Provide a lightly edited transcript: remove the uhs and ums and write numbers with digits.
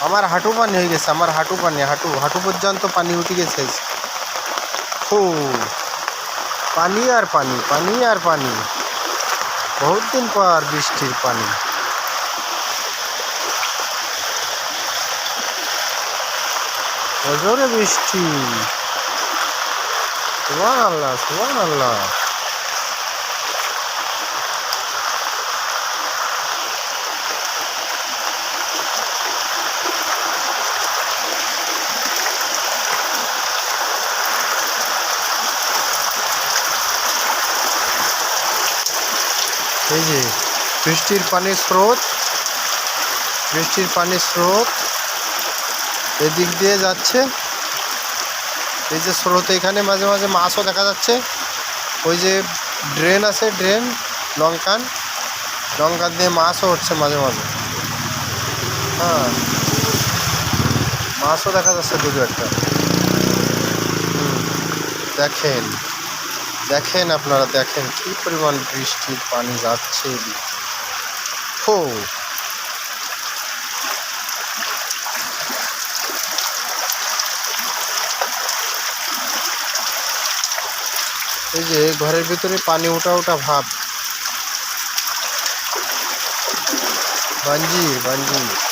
আমার হাঁটু পানি হয়ে গেছে, আমার হাঁটু পানি, হাঁটু হাঁটু পর্যন্ত পানি উঠে গেছে। ও পানি আর পানি, পানি আর পানি, বহুত দিন পর বৃষ্টির পানি। জোরে বৃষ্টি, সুবহানাল্লাহ সুবহানাল্লাহ। এই যে বৃষ্টির পানির স্রোত, বৃষ্টির পানির স্রোত এদিক দিয়ে যাচ্ছে। এই যে স্রোত, এখানে মাঝে মাঝে মাছও দেখা যাচ্ছে। ওই যে ড্রেন আছে, ড্রেন লঙ্কান, লঙ্কান দিয়ে মাছও উঠছে মাঝে মাঝে। হ্যাঁ, মাছও দেখা যাচ্ছে দুটো একটা। দেখেন দেখেন, আপনারা দেখেন কি পরিমাণ বৃষ্টির পানি যাচ্ছে এদিকে। হো এই যে ঘরের ভিতরে পানি ওঠা ওঠা ভাব। বাঞ্জির বাঞ্জির।